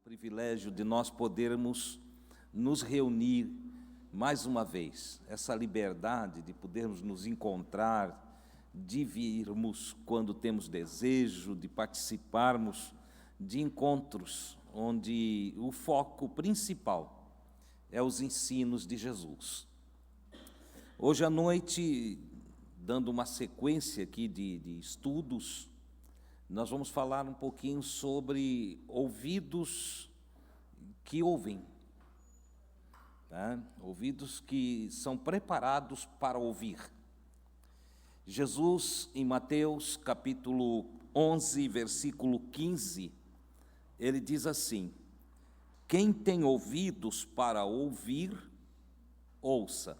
Privilégio de nós podermos nos reunir mais uma vez, essa liberdade de podermos nos encontrar, de virmos quando temos desejo, de participarmos de encontros onde o foco principal é os ensinos de Jesus. Hoje à noite, dando uma sequência aqui de estudos, nós vamos falar um pouquinho sobre ouvidos que ouvem, tá? Ouvidos que são preparados para ouvir. Jesus, em Mateus capítulo 11, versículo 15, ele diz assim: quem tem ouvidos para ouvir, ouça.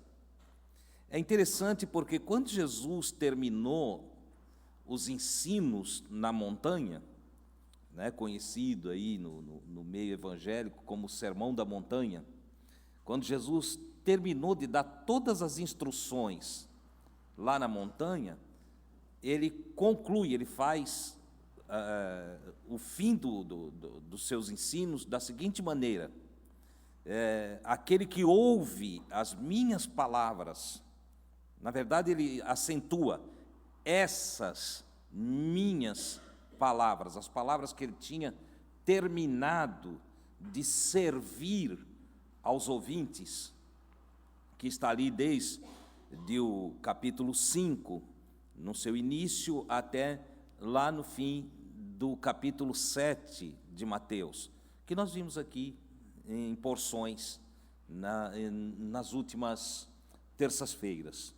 É interessante porque quando Jesus terminou os ensinos na montanha, né, conhecido aí no meio evangélico como o Sermão da Montanha, quando Jesus terminou de dar todas as instruções lá na montanha, ele conclui, ele faz o fim dos seus ensinos da seguinte maneira: aquele que ouve as minhas palavras, na verdade ele acentua, essas minhas palavras, as palavras que ele tinha terminado de servir aos ouvintes, que está ali desde o capítulo 5, no seu início, até lá no fim do capítulo 7 de Mateus, que nós vimos aqui em porções nas últimas terças-feiras.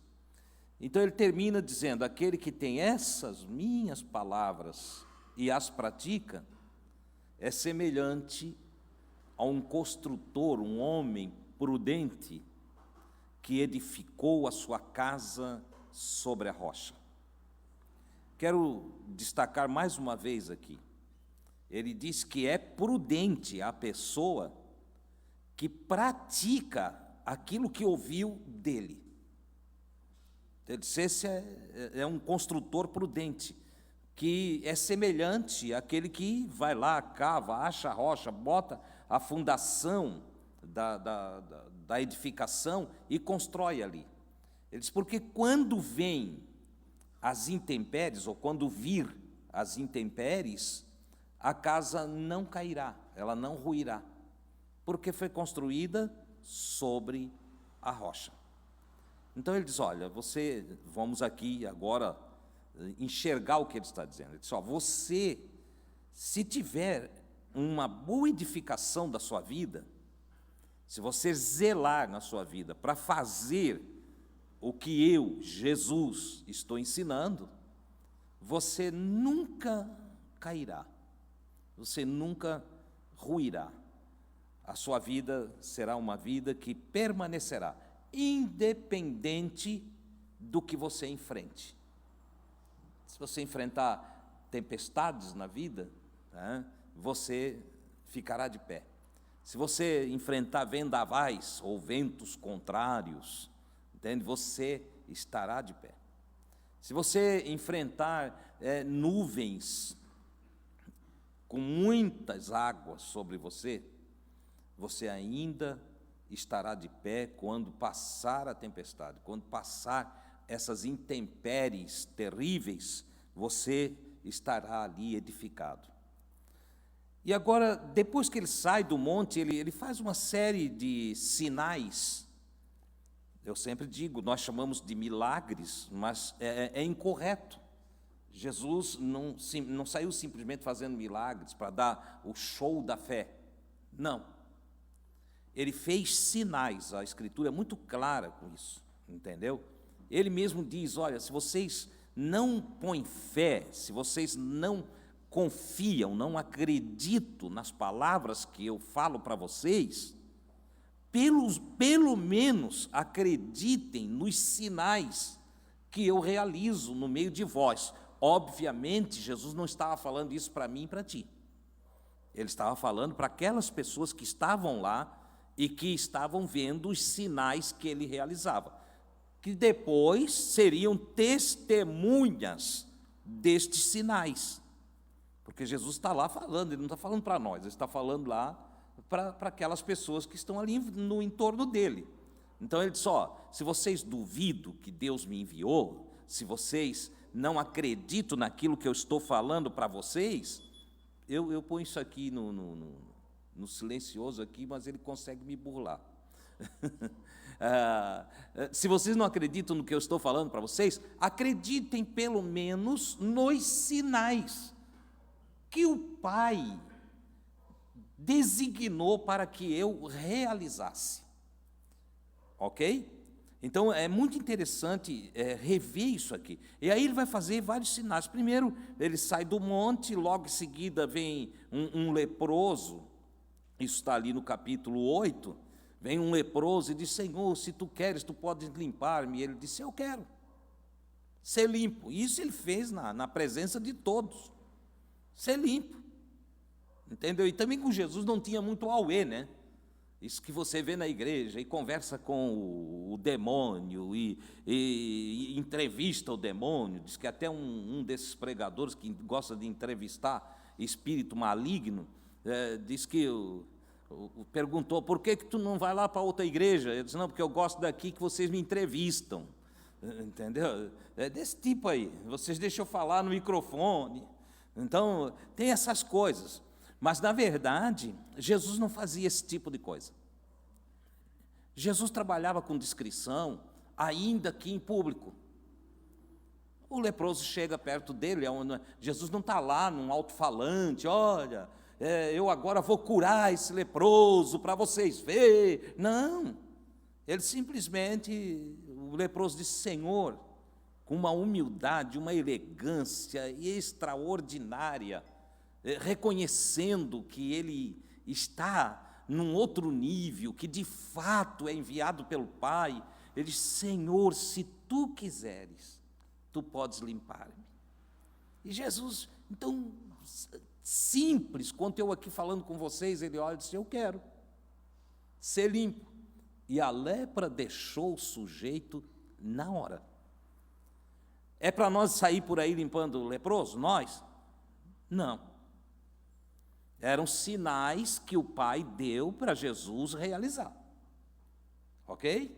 Então ele termina dizendo: aquele que tem essas minhas palavras e as pratica, é semelhante a um construtor, um homem prudente, que edificou a sua casa sobre a rocha. Quero destacar mais uma vez aqui, ele diz que é prudente a pessoa que pratica aquilo que ouviu dele. Ele disse: esse é um construtor prudente, que é semelhante àquele que vai lá, cava, acha a rocha, bota a fundação da edificação e constrói ali. Ele diz: porque quando vem as intempéries, ou quando vir as intempéries, a casa não cairá, ela não ruirá, porque foi construída sobre a rocha. Então ele diz: olha, vamos aqui agora enxergar o que ele está dizendo. Ele diz: ó, você, se tiver uma boa edificação da sua vida, se você zelar na sua vida para fazer o que eu, Jesus, estou ensinando, você nunca cairá, você nunca ruirá. A sua vida será uma vida que permanecerá, independente do que você enfrente. Se você enfrentar tempestades na vida, né, você ficará de pé. Se você enfrentar vendavais ou ventos contrários, entende? Você estará de pé. Se você enfrentar nuvens com muitas águas sobre você, você ainda estará de pé quando passar a tempestade, quando passar essas intempéries terríveis, você estará ali edificado. E agora, depois que ele sai do monte, ele faz uma série de sinais. Eu sempre digo, nós chamamos de milagres, mas é incorreto. Jesus não saiu simplesmente fazendo milagres para dar o show da fé. Não. Ele fez sinais, a Escritura é muito clara com isso, entendeu? Ele mesmo diz: olha, se vocês não põem fé, se vocês não confiam, não acreditam nas palavras que eu falo para vocês, pelo menos acreditem nos sinais que eu realizo no meio de vós. Obviamente, Jesus não estava falando isso para mim e para ti. Ele estava falando para aquelas pessoas que estavam lá e que estavam vendo os sinais que ele realizava, que depois seriam testemunhas destes sinais. Porque Jesus está lá falando, ele não está falando para nós, ele está falando lá para aquelas pessoas que estão ali no entorno dele. Então ele disse, se vocês duvidam que Deus me enviou, se vocês não acreditam naquilo que eu estou falando para vocês, eu ponho isso aqui no silencioso aqui, mas ele consegue me burlar. Se vocês não acreditam no que eu estou falando para vocês, acreditem pelo menos nos sinais que o Pai designou para que eu realizasse. Ok? Então, é muito interessante rever isso aqui. E aí ele vai fazer vários sinais. Primeiro, ele sai do monte, logo em seguida vem um leproso, isso está ali no capítulo 8, vem um leproso e diz, Senhor, se tu queres, tu podes limpar-me. E ele disse, eu quero ser limpo. Isso ele fez na presença de todos, ser limpo. Entendeu? E também com Jesus não tinha muito auê, né? Isso que você vê na igreja, e conversa com o demônio, e entrevista o demônio. Diz que até um desses pregadores que gosta de entrevistar espírito maligno, diz que perguntou, por que tu não vai lá para outra igreja? Ele disse, não, porque eu gosto daqui que vocês me entrevistam. Entendeu? É desse tipo aí, vocês deixam eu falar no microfone. Então, tem essas coisas. Mas, na verdade, Jesus não fazia esse tipo de coisa. Jesus trabalhava com discrição, ainda que em público. O leproso chega perto dele, Jesus não está lá num alto-falante, olha, eu agora vou curar esse leproso para vocês verem. Não, ele simplesmente, o leproso disse, Senhor, com uma humildade, uma elegância extraordinária, reconhecendo que ele está num outro nível, que de fato é enviado pelo Pai, ele diz, Senhor, se tu quiseres, tu podes limpar-me. E Jesus, então, simples, quanto eu aqui falando com vocês, ele olha e diz, eu quero ser limpo. E a lepra deixou o sujeito na hora. É para nós sair por aí limpando o leproso? Nós? Não. Eram sinais que o Pai deu para Jesus realizar. Ok?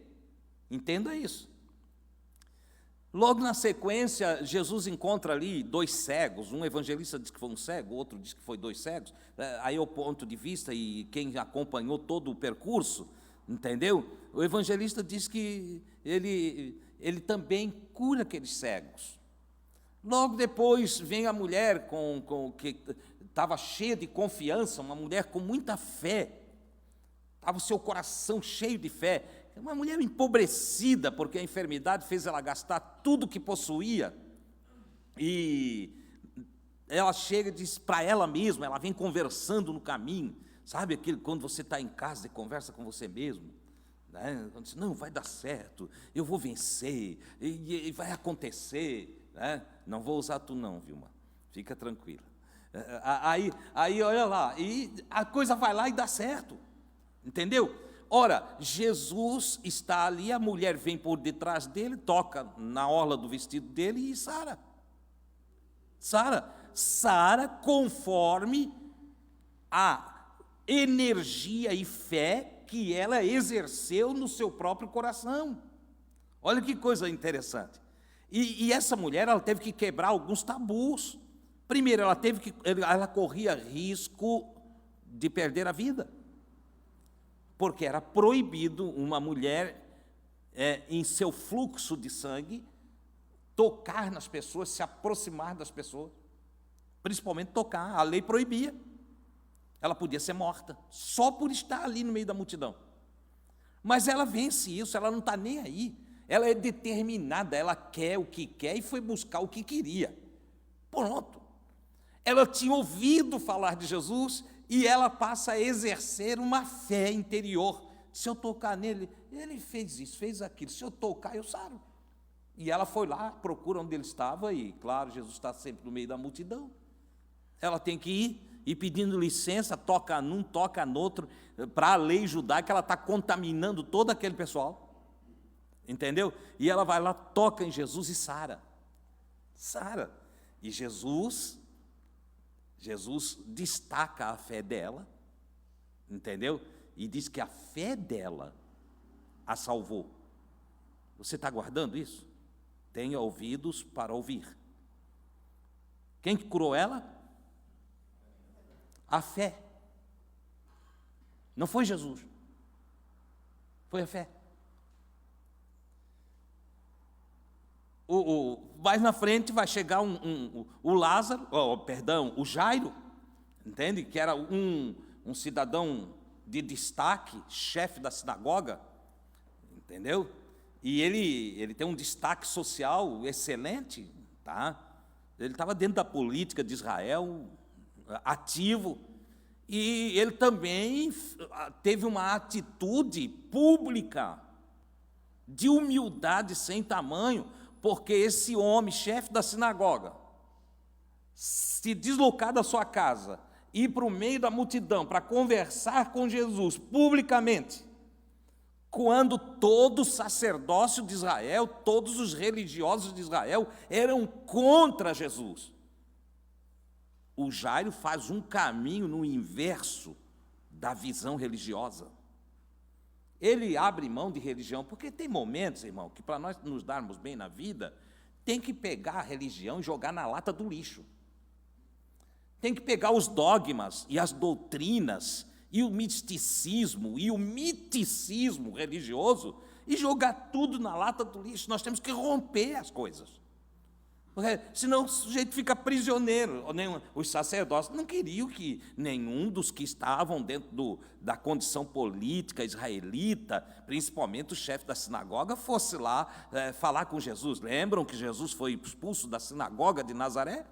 Entenda isso. Logo na sequência, Jesus encontra ali 2 cegos. Um evangelista diz que foi um cego, outro diz que foi 2 cegos. Aí é o ponto de vista, e quem acompanhou todo o percurso, entendeu? O evangelista diz que ele também cura aqueles cegos. Logo depois vem a mulher que estava cheia de confiança, uma mulher com muita fé, estava o seu coração cheio de fé, uma mulher empobrecida, porque a enfermidade fez ela gastar tudo que possuía, e ela chega e diz para ela mesma, ela vem conversando no caminho, sabe aquele quando você está em casa e conversa com você mesmo, né? Quando diz, não, vai dar certo, eu vou vencer, e vai acontecer, né? Não vou usar tu não, Vilma, fica tranquila. Aí olha lá, e a coisa vai lá e dá certo, entendeu? Ora, Jesus está ali, a mulher vem por detrás dele, toca na orla do vestido dele e sara conforme a energia e fé que ela exerceu no seu próprio coração. Olha que coisa interessante. E essa mulher, ela teve que quebrar alguns tabus. Primeiro, ela corria risco de perder a vida, porque era proibido uma mulher, em seu fluxo de sangue, tocar nas pessoas, se aproximar das pessoas, principalmente tocar, a lei proibia. Ela podia ser morta, só por estar ali no meio da multidão. Mas ela vence isso, ela não está nem aí, ela é determinada, ela quer o que quer e foi buscar o que queria. Pronto. Ela tinha ouvido falar de Jesus e ela passa a exercer uma fé interior. Se eu tocar nele, ele fez isso, fez aquilo, se eu tocar, eu saro. E ela foi lá, procura onde ele estava, e claro, Jesus está sempre no meio da multidão. Ela tem que ir, e pedindo licença, toca num, toca no outro, para a lei judaica, ela está contaminando todo aquele pessoal, entendeu? E ela vai lá, toca em Jesus e sara. Sara. E Jesus destaca a fé dela, entendeu? E diz que a fé dela a salvou. Você está guardando isso? Tenha ouvidos para ouvir. Quem que curou ela? A fé. Não foi Jesus. Foi a fé. Mais na frente vai chegar o Lázaro, o Jairo, entende? Que era um cidadão de destaque, chefe da sinagoga, entendeu? E ele tem um destaque social excelente, tá? Ele estava dentro da política de Israel, ativo, e ele também teve uma atitude pública de humildade sem tamanho, porque esse homem, chefe da sinagoga, se deslocar da sua casa, ir para o meio da multidão para conversar com Jesus publicamente, quando todo o sacerdócio de Israel, todos os religiosos de Israel eram contra Jesus. O Jairo faz um caminho no inverso da visão religiosa. Ele abre mão de religião, porque tem momentos, irmão, que para nós nos darmos bem na vida, tem que pegar a religião e jogar na lata do lixo. Tem que pegar os dogmas e as doutrinas e o misticismo e o miticismo religioso e jogar tudo na lata do lixo. Nós temos que romper as coisas. Porque senão o sujeito fica prisioneiro. Os sacerdotes não queriam que nenhum dos que estavam dentro da condição política israelita, principalmente o chefe da sinagoga, fosse lá falar com Jesus. Lembram que Jesus foi expulso da sinagoga de Nazaré?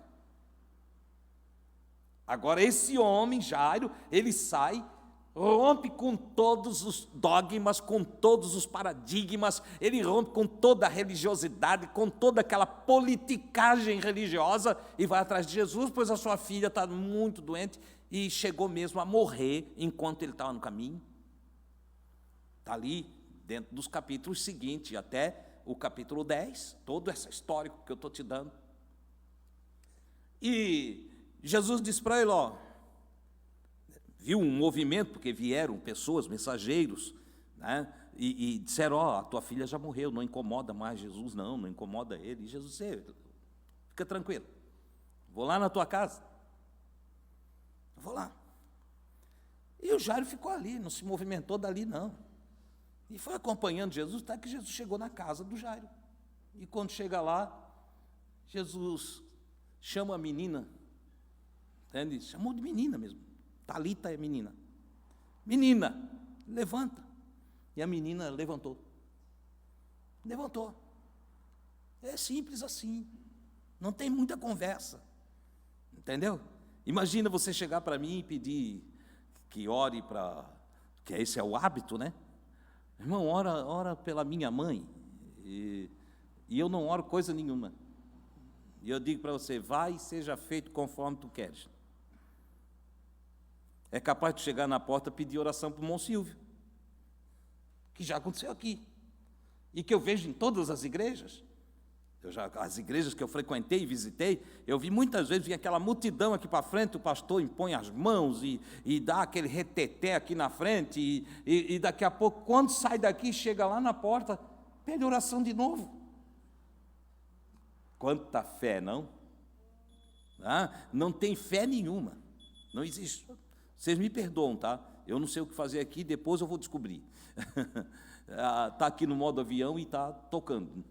Agora esse homem, Jairo, ele sai, rompe com todos os dogmas, com todos os paradigmas, ele rompe com toda a religiosidade, com toda aquela politicagem religiosa e vai atrás de Jesus, pois a sua filha está muito doente e chegou mesmo a morrer enquanto ele estava no caminho. Está ali dentro dos capítulos seguintes, até o capítulo 10, todo esse histórico que eu estou te dando. E Jesus disse para ele, viu um movimento, porque vieram pessoas, mensageiros, né, e disseram, a tua filha já morreu, não incomoda mais Jesus, não incomoda ele. E Jesus disse, fica tranquilo, vou lá na tua casa, vou lá. E o Jairo ficou ali, não se movimentou dali não, e foi acompanhando Jesus, até que Jesus chegou na casa do Jairo. E quando chega lá, Jesus chama a menina, entende? Chamou de menina mesmo. Talita é menina. Menina, levanta. E a menina levantou. Levantou. É simples assim. Não tem muita conversa. Entendeu? Imagina você chegar para mim e pedir que ore para... que esse é o hábito, né? Irmão, ora pela minha mãe. E eu não oro coisa nenhuma. E eu digo para você, vai e seja feito conforme tu queres. É capaz de chegar na porta e pedir oração para o irmão Silvio, que já aconteceu aqui, e que eu vejo em todas as igrejas. As igrejas que eu frequentei e visitei, eu vi muitas vezes, vinha aquela multidão aqui para frente, o pastor impõe as mãos e dá aquele reteté aqui na frente, e daqui a pouco, quando sai daqui, chega lá na porta, pede oração de novo. Quanta fé, não? Não tem fé nenhuma, não existe. Vocês me perdoam, tá? Eu não sei o que fazer aqui, depois eu vou descobrir. Está aqui no modo avião e está tocando.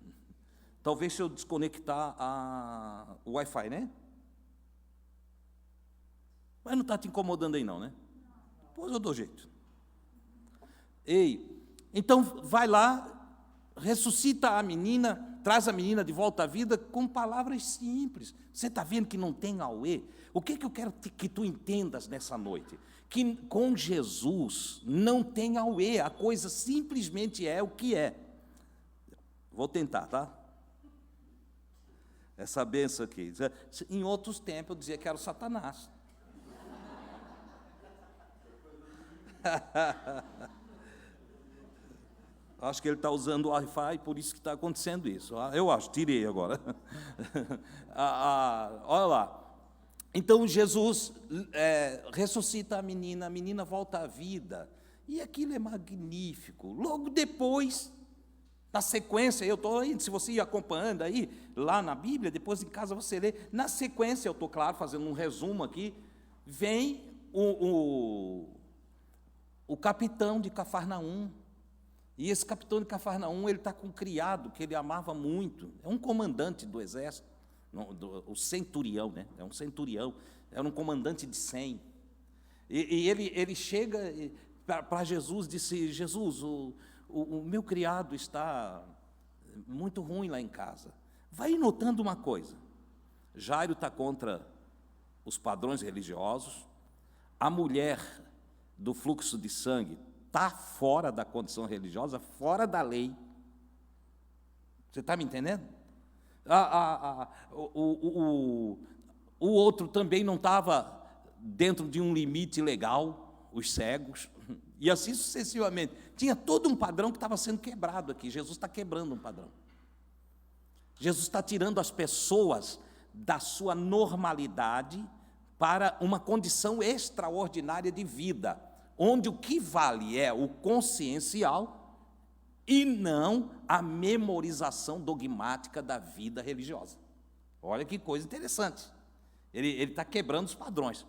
Talvez se eu desconectar o Wi-Fi, né? Mas não está te incomodando aí não, né? Depois eu dou jeito. Então vai lá, ressuscita a menina, traz a menina de volta à vida com palavras simples. Você está vendo que não tem auê? O que eu quero que tu entendas nessa noite? Que com Jesus não tem auê, a coisa simplesmente é o que é. Vou tentar, tá? Essa benção aqui. Em outros tempos eu dizia que era o Satanás. Acho que ele está usando o Wi-Fi, por isso que está acontecendo isso. Eu acho, tirei agora. Olha lá. Então Jesus ressuscita a menina volta à vida. E aquilo é magnífico. Logo depois, na sequência, eu estou aí, se você ir acompanhando aí, lá na Bíblia, depois em casa você lê, na sequência, eu estou, claro, fazendo um resumo aqui, vem o capitão de Cafarnaum. E esse capitão de Cafarnaum, ele está com um criado que ele amava muito, é um comandante do exército, o centurião, né? É um centurião, era um comandante de 100. E ele chega para Jesus, disse: Jesus, o meu criado está muito ruim lá em casa. Vai notando uma coisa, Jairo está contra os padrões religiosos, a mulher do fluxo de sangue está fora da condição religiosa, fora da lei. Você está me entendendo? O outro também não estava dentro de um limite legal, os cegos, e assim sucessivamente. Tinha todo um padrão que estava sendo quebrado aqui. Jesus está quebrando um padrão. Jesus está tirando as pessoas da sua normalidade para uma condição extraordinária de vida, onde o que vale é o consciencial e não a memorização dogmática da vida religiosa. Olha que coisa interessante. Ele está quebrando os padrões.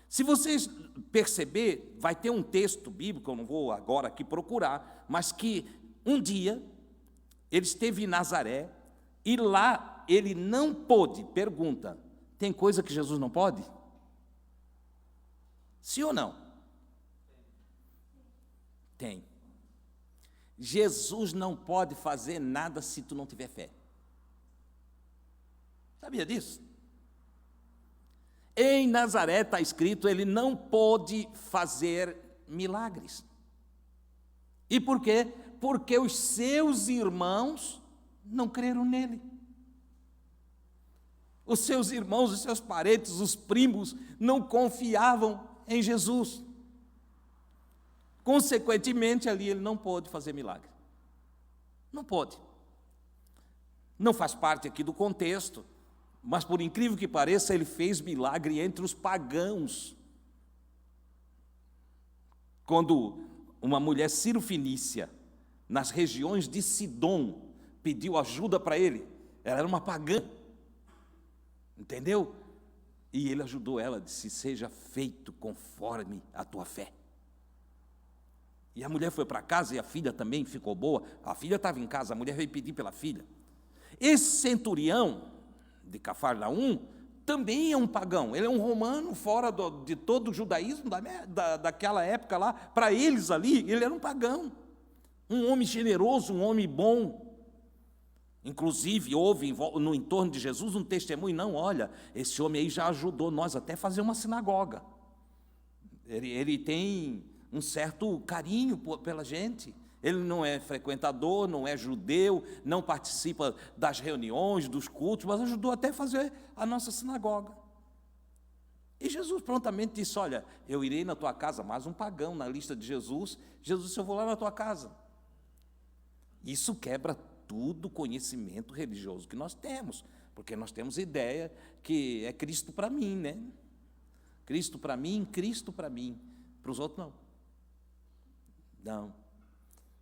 Se vocês perceber, vai ter um texto bíblico, eu não vou agora aqui procurar, mas que um dia ele esteve em Nazaré e lá ele não pôde. Pergunta: tem coisa que Jesus não pode? Sim ou não? Tem. Jesus não pode fazer nada se tu não tiver fé. Sabia disso? Em Nazaré está escrito, ele não pôde fazer milagres. E por quê? Porque os seus irmãos não creram nele. Os seus irmãos, os seus parentes, os primos, não confiavam em Jesus. Consequentemente, ali ele não pôde fazer milagre. Não pôde. Não faz parte aqui do contexto, mas por incrível que pareça, ele fez milagre entre os pagãos. Quando uma mulher cirofenícia, nas regiões de Sidom, pediu ajuda para ele, ela era uma pagã, entendeu? E ele ajudou ela, disse: seja feito conforme a tua fé. E a mulher foi para casa e a filha também ficou boa. A filha estava em casa, a mulher veio pedir pela filha. Esse centurião de Cafarnaum também é um pagão. Ele é um romano fora de todo o judaísmo daquela época lá. Para eles ali, ele era um pagão. Um homem generoso, um homem bom. Inclusive, houve no entorno de Jesus um testemunho: não, olha, esse homem aí já ajudou nós até a fazer uma sinagoga. Ele tem um certo carinho pela gente. Ele não é frequentador, não é judeu, não participa das reuniões, dos cultos, mas ajudou até a fazer a nossa sinagoga. E Jesus prontamente disse: olha, eu irei na tua casa. Mais um pagão na lista de Jesus. Jesus disse: eu vou lá na tua casa. Isso quebra todo o conhecimento religioso que nós temos, porque nós temos ideia que é Cristo para mim, né? Cristo para mim, Cristo para mim. Para os outros, não. Não.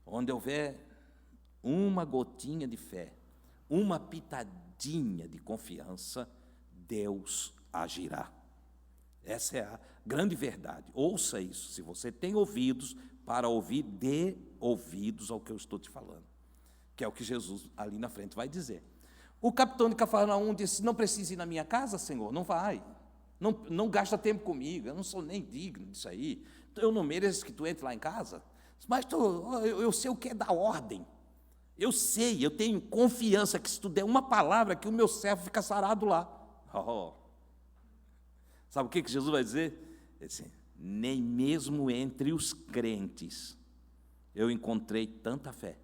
Onde houver uma gotinha de fé, uma pitadinha de confiança, Deus agirá. Essa é a grande verdade. Ouça isso. Se você tem ouvidos para ouvir, dê ouvidos ao que eu estou te falando, que é o que Jesus ali na frente vai dizer. O capitão de Cafarnaum disse: não precisa ir na minha casa, Senhor, não vai. Não gasta tempo comigo, eu não sou nem digno disso aí. Eu não mereço que tu entre lá em casa. Mas eu sei o que é da ordem. Eu sei, eu tenho confiança que se tu der uma palavra, que o meu servo fica sarado lá. Oh. Sabe o que Jesus vai dizer? Ele disse: nem mesmo entre os crentes eu encontrei tanta fé.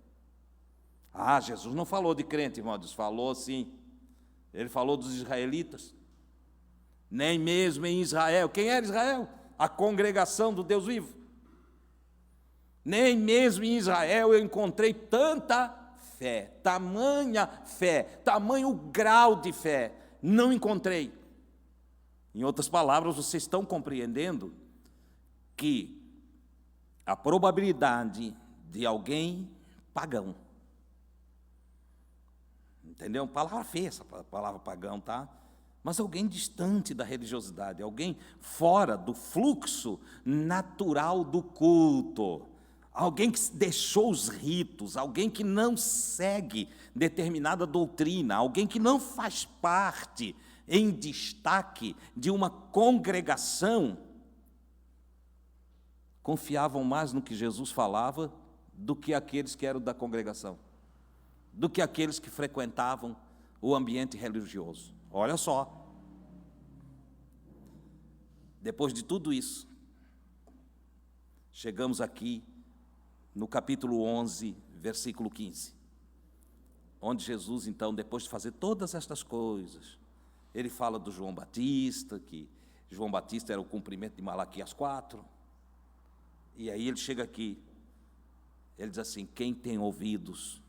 Ah, Jesus não falou de crente, irmãos, falou sim. Ele falou dos israelitas. Nem mesmo em Israel. Quem era Israel? A congregação do Deus vivo. Nem mesmo em Israel eu encontrei tanta fé, tamanha fé, tamanho grau de fé. Não encontrei. Em outras palavras, vocês estão compreendendo que a probabilidade de alguém pagão, entendeu? Palavra feia essa palavra pagão, tá? Mas alguém distante da religiosidade, alguém fora do fluxo natural do culto, alguém que deixou os ritos, alguém que não segue determinada doutrina, alguém que não faz parte em destaque de uma congregação, confiavam mais no que Jesus falava do que aqueles que eram da congregação, do que aqueles que frequentavam o ambiente religioso. Olha só, depois de tudo isso, chegamos aqui no capítulo 11, versículo 15, onde Jesus, então, depois de fazer todas estas coisas, ele fala do João Batista, que João Batista era o cumprimento de Malaquias 4, e aí ele chega aqui, ele diz assim: quem tem ouvidos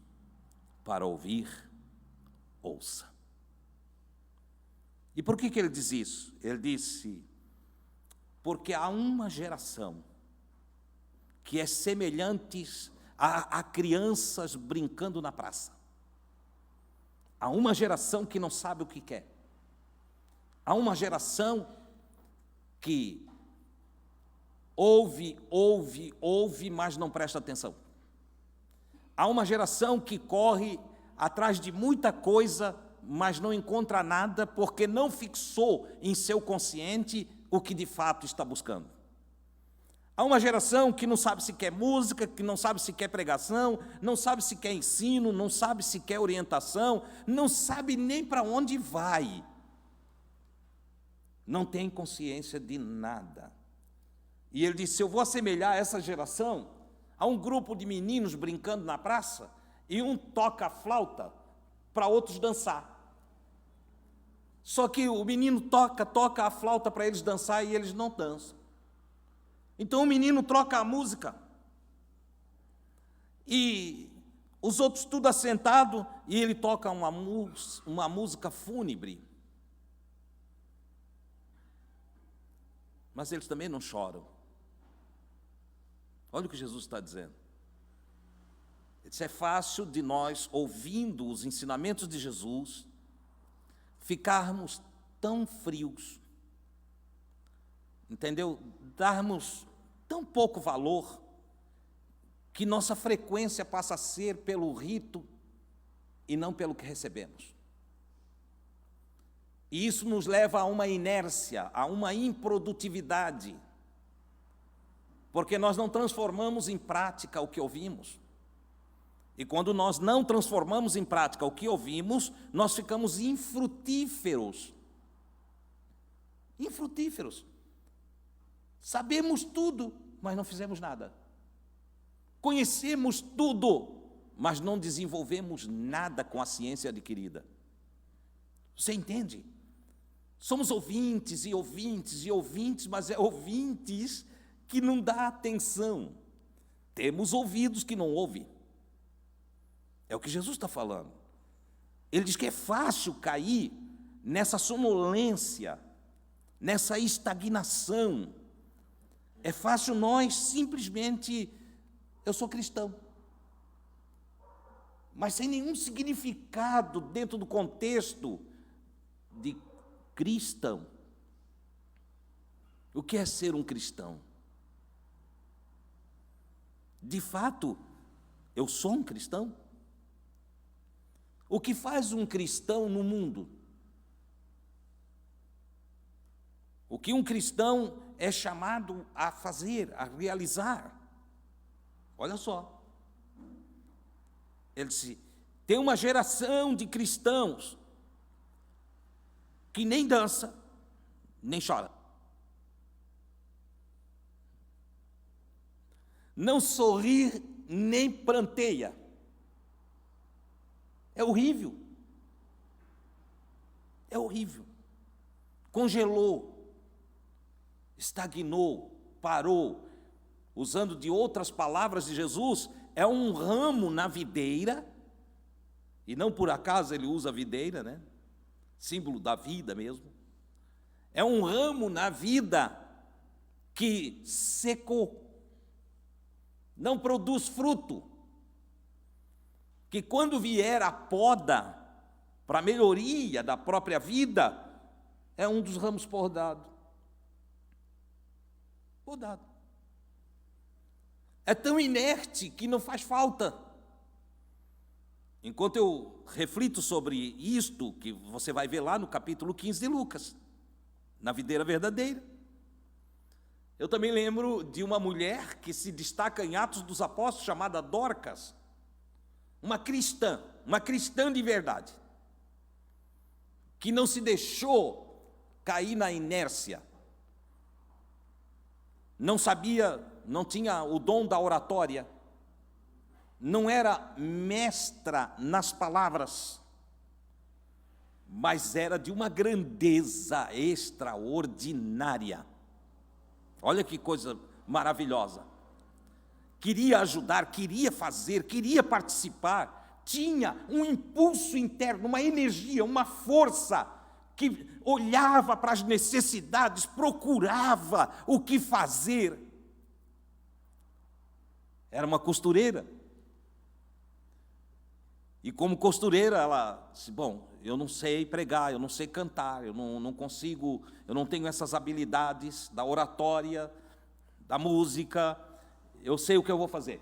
para ouvir, ouça. E por que ele diz isso? Ele disse, porque há uma geração que é semelhante a crianças brincando na praça. Há uma geração que não sabe o que quer. Há uma geração que ouve, mas não presta atenção. Há uma geração que corre atrás de muita coisa, mas não encontra nada, porque não fixou em seu consciente o que de fato está buscando. Há uma geração que não sabe se quer música, que não sabe se quer pregação, não sabe se quer ensino, não sabe se quer orientação, não sabe nem para onde vai. Não tem consciência de nada. E ele disse: eu vou assemelhar essa geração a um grupo de meninos brincando na praça, e um toca a flauta para outros dançar. Só que o menino toca a flauta para eles dançar e eles não dançam. Então o menino troca a música e os outros tudo assentado, e ele toca uma música fúnebre. Mas eles também não choram. Olha o que Jesus está dizendo. Ele disse: é fácil de nós, ouvindo os ensinamentos de Jesus, ficarmos tão frios, entendeu? Darmos tão pouco valor, que nossa frequência passa a ser pelo rito e não pelo que recebemos. E isso nos leva a uma inércia, a uma improdutividade, porque nós não transformamos em prática o que ouvimos. E quando nós não transformamos em prática o que ouvimos, nós ficamos infrutíferos. Infrutíferos. Sabemos tudo, mas não fizemos nada. Conhecemos tudo, mas não desenvolvemos nada com a ciência adquirida. Você entende? Somos ouvintes e ouvintes e ouvintes, mas é ouvintes que não dá atenção. Temos ouvidos que não ouvem. É o que Jesus está falando. Ele diz que é fácil cair nessa sonolência, nessa estagnação. É fácil nós simplesmente, eu sou cristão, mas sem nenhum significado dentro do contexto de cristão. O que é ser um cristão? De fato, eu sou um cristão? O que faz um cristão no mundo? O que um cristão é chamado a fazer, a realizar? Olha só. Ele disse: tem uma geração de cristãos que nem dança, nem chora. Não sorri, nem pranteia. É horrível. É horrível. Congelou, estagnou, parou. usando de outras palavras de Jesus, é um ramo na videira, e não por acaso ele usa a videira, né? Símbolo da vida mesmo. É um ramo na vida que secou, não produz fruto, que quando vier a poda para a melhoria da própria vida, é um dos ramos podado. Podado. É tão inerte que não faz falta. Enquanto eu reflito sobre isto, que você vai ver lá no capítulo 15 de Lucas, na videira verdadeira, eu também lembro de uma mulher que se destaca em Atos dos Apóstolos, chamada Dorcas, uma cristã de verdade, que não se deixou cair na inércia, não sabia, não tinha o dom da oratória, não era mestra nas palavras, mas era de uma grandeza extraordinária. Olha que coisa maravilhosa. Queria ajudar, queria fazer, queria participar, tinha um impulso interno, uma energia, uma força, que olhava para as necessidades, procurava o que fazer. Era uma costureira. E como costureira, ela disse, bom, eu não sei pregar, eu não sei cantar, eu não consigo, eu não tenho essas habilidades da oratória, da música, eu sei o que eu vou fazer.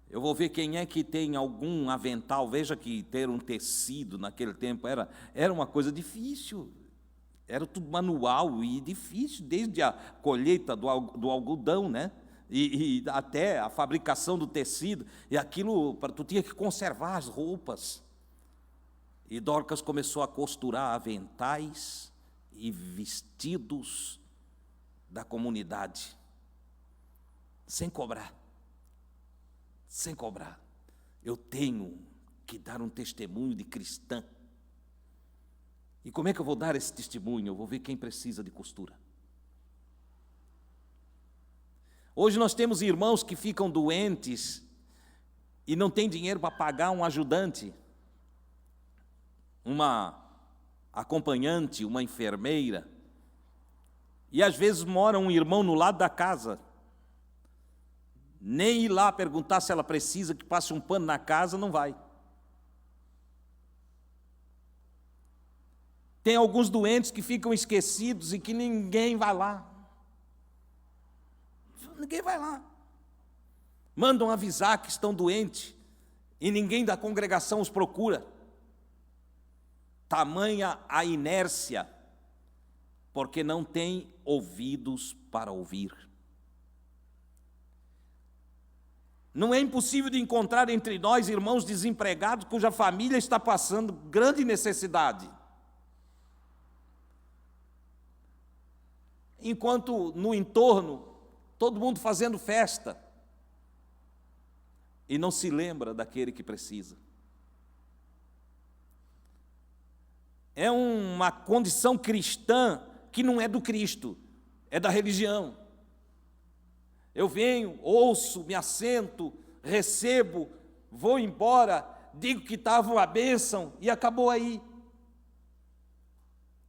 Eu vou ver quem é que tem algum avental. Veja que ter um tecido naquele tempo era uma coisa difícil, era tudo manual e difícil, desde a colheita do algodão, né? E até a fabricação do tecido, e aquilo, tu tinha que conservar as roupas. E Dorcas começou a costurar aventais e vestidos da comunidade, sem cobrar. Sem cobrar. Eu tenho que dar um testemunho de cristã. E como é que eu vou dar esse testemunho? Eu vou ver quem precisa de costura. Hoje nós temos irmãos que ficam doentes e não têm dinheiro para pagar um ajudante, uma acompanhante, uma enfermeira. E às vezes mora um irmão no lado da casa. Nem ir lá perguntar se ela precisa que passe um pano na casa, não vai. Tem alguns doentes que ficam esquecidos e que ninguém vai lá. Ninguém vai lá. Mandam avisar que estão doentes e ninguém da congregação os procura. Tamanha a inércia, porque não tem ouvidos para ouvir. Não é impossível de encontrar entre nós irmãos desempregados cuja família está passando grande necessidade. Enquanto no entorno, todo mundo fazendo festa, e não se lembra daquele que precisa. É uma condição cristã que não é do Cristo, é da religião. Eu venho, ouço, me assento, recebo, vou embora, digo que estava uma bênção e acabou aí.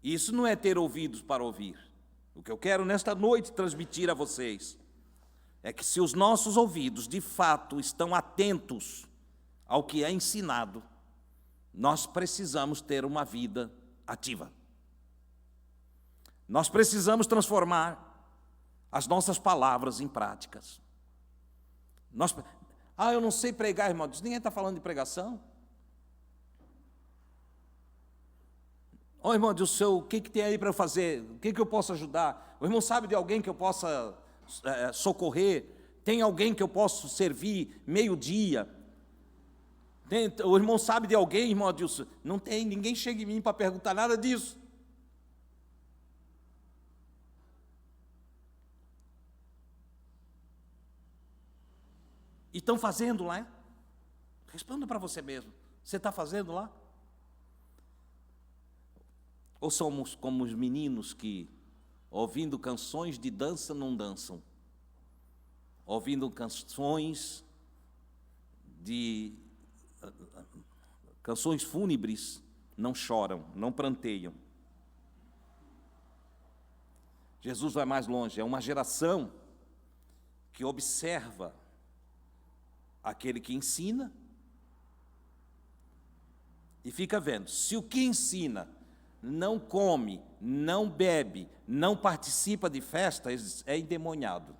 Isso não é ter ouvidos para ouvir. O que eu quero nesta noite transmitir a vocês é que se os nossos ouvidos de fato estão atentos ao que é ensinado, nós precisamos ter uma vida ativa. Nós precisamos transformar as nossas palavras em práticas. Eu não sei pregar, irmão. Ninguém está falando de pregação. Irmão, o que tem aí para eu fazer? O que eu posso ajudar? O irmão sabe de alguém que eu possa socorrer? Tem alguém que eu possa servir meio-dia? O irmão sabe de alguém, irmão Adilson? Não tem, ninguém chega em mim para perguntar nada disso. E estão fazendo lá? Responda para você mesmo. Você está fazendo lá? Ou somos como os meninos que, ouvindo canções de dança, não dançam? ouvindo canções fúnebres, não choram, não pranteiam. Jesus vai mais longe, é uma geração que observa aquele que ensina e fica vendo. Se o que ensina não come, não bebe, não participa de festas, é endemoniado.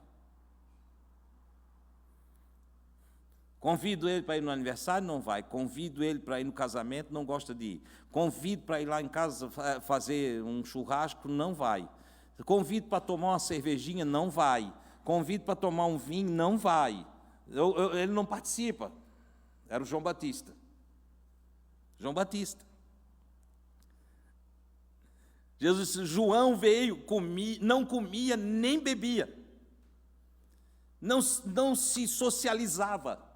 Convido ele para ir no aniversário, não vai. Convido ele para ir no casamento, não gosta de ir. Convido para ir lá em casa fazer um churrasco, não vai. Convido para tomar uma cervejinha, não vai. Convido para tomar um vinho, não vai. Ele não participa. Era o João Batista. João Batista. Jesus disse, João veio, não comia nem bebia. Não se socializava.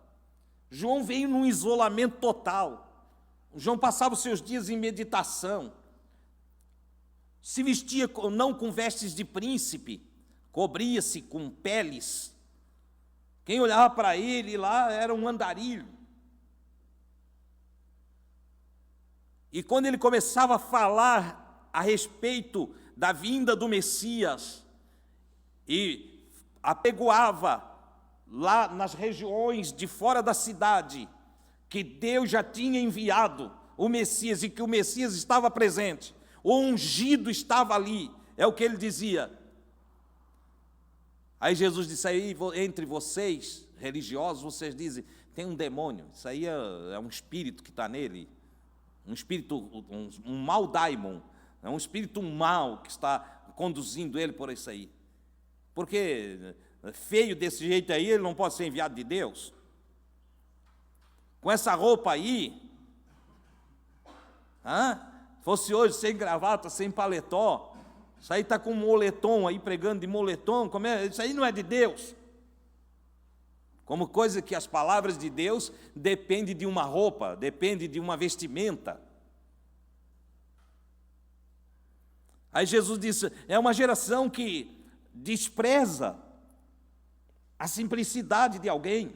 João veio num isolamento total. João passava os seus dias em meditação. Se vestia não com vestes de príncipe, cobria-se com peles. Quem olhava para ele lá era um andarilho. E quando ele começava a falar a respeito da vinda do Messias, e apegoava lá nas regiões de fora da cidade, que Deus já tinha enviado o Messias e que o Messias estava presente, o ungido estava ali, é o que ele dizia. Aí Jesus disse, aí entre vocês, religiosos, vocês dizem, tem um demônio, isso aí é um espírito que está nele, um espírito, um mau daimon, é um espírito mau que está conduzindo ele por isso aí. Porque feio desse jeito aí, ele não pode ser enviado de Deus. Com essa roupa aí, fosse hoje sem gravata, sem paletó, isso aí está com um moletom aí, pregando de moletom, isso aí não é de Deus. Como coisa que as palavras de Deus dependem de uma roupa, dependem de uma vestimenta. Aí Jesus disse, é uma geração que despreza a simplicidade de alguém.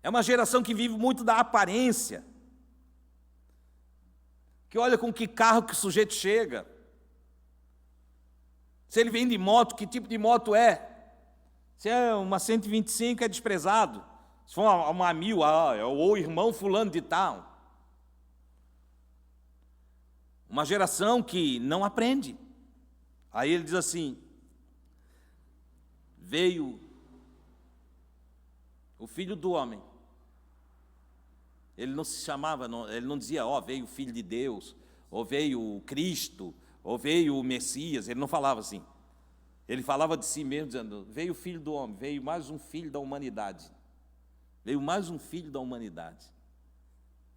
É uma geração que vive muito da aparência, que olha com que carro que o sujeito chega, se ele vem de moto, que tipo de moto é. Se é uma 125 é desprezado, se for uma 1000, é o irmão fulano de tal. Uma geração que não aprende. Aí ele diz assim, veio o Filho do Homem. Ele não se chamava, ele não dizia, veio o Filho de Deus, ou veio o Cristo, ou veio o Messias, ele não falava assim. Ele falava de si mesmo, dizendo, veio o Filho do Homem, veio mais um filho da humanidade. Veio mais um filho da humanidade.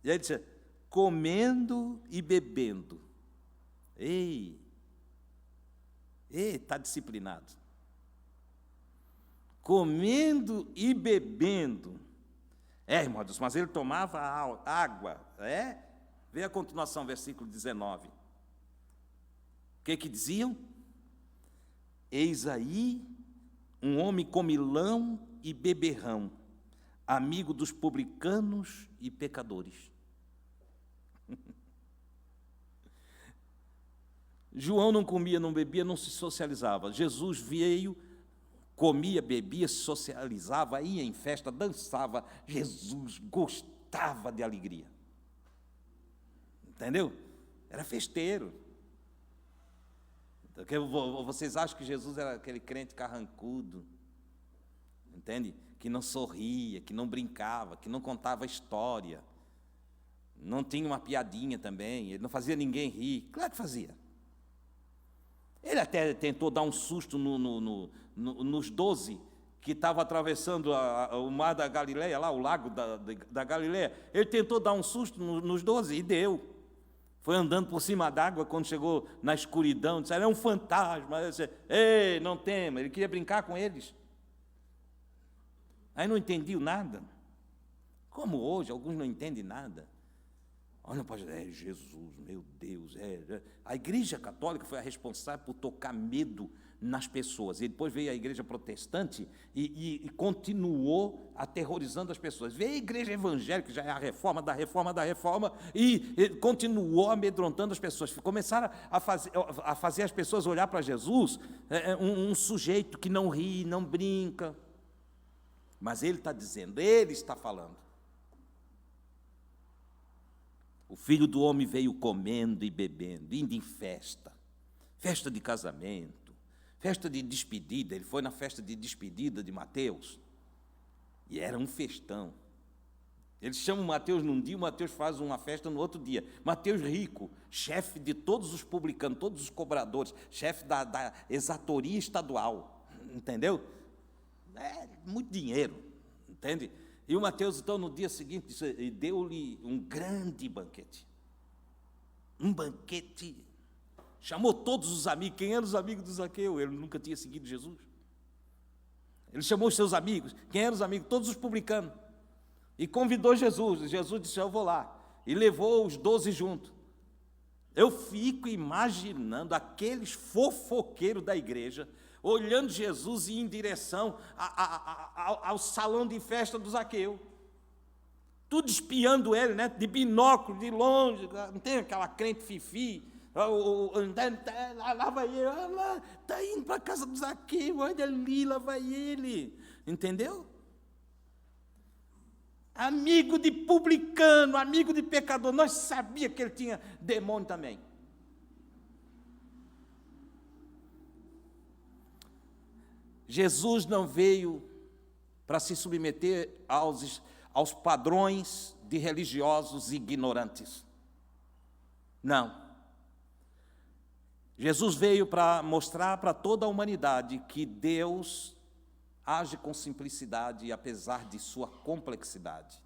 E aí ele disse, comendo e bebendo. Está disciplinado. Comendo e bebendo. Irmão Deus, mas ele tomava água. Vê a continuação, versículo 19. O que diziam? Eis aí um homem comilão e beberrão, amigo dos publicanos e pecadores. João não comia, não bebia, não se socializava. Jesus veio, comia, bebia, se socializava, ia em festa, dançava. Jesus gostava de alegria. Entendeu? Era festeiro. Porque vocês acham que Jesus era aquele crente carrancudo, entende? Que não sorria, que não brincava, que não contava história, não tinha uma piadinha também, ele não fazia ninguém rir. Claro que fazia. Ele até tentou dar um susto nos 12 que estavam atravessando o mar da Galileia, lá o lago da Galileia. Ele tentou dar um susto nos 12 e deu. Foi andando por cima d'água, quando chegou na escuridão, disse, é um fantasma. Ele disse, ei, não tema, ele queria brincar com eles. Aí não entendiam nada. Como hoje, alguns não entendem nada. Olha, pastor, Jesus, meu Deus. A Igreja Católica foi a responsável por tocar medo nas pessoas. E depois veio a igreja protestante e continuou aterrorizando as pessoas. Veio a igreja evangélica, que já é a reforma da reforma da reforma, e continuou amedrontando as pessoas. Começaram a fazer as pessoas olhar para Jesus, um sujeito que não ri, não brinca. Mas ele está dizendo, ele está falando. O Filho do Homem veio comendo e bebendo, indo em festa de casamento, festa de despedida. Ele foi na festa de despedida de Mateus, e era um festão. Eles chamam Mateus num dia, o Mateus faz uma festa no outro dia. Mateus rico, chefe de todos os publicanos, todos os cobradores, chefe da exatoria estadual, entendeu? Muito dinheiro, entende? E o Mateus, então, no dia seguinte, deu-lhe um grande banquete. Um banquete. Chamou todos os amigos. Quem eram os amigos do Zaqueu? Ele nunca tinha seguido Jesus. Ele chamou os seus amigos. Quem eram os amigos? Todos os publicanos. E convidou Jesus. Jesus disse, eu vou lá. E levou os 12 juntos. Eu fico imaginando aqueles fofoqueiros da igreja, olhando Jesus e ir em direção ao salão de festa do Zaqueu. Tudo espiando ele, né? De binóculo, de longe. Não tem aquela crente fifi. Lá vai ele, está indo para a casa do Zaqueu, olha ali, lá vai ele. Entendeu? Amigo de publicano, amigo de pecador. Nós sabíamos que ele tinha demônio também. Jesus não veio para se submeter aos padrões de religiosos ignorantes. Não. Jesus veio para mostrar para toda a humanidade que Deus age com simplicidade, apesar de sua complexidade.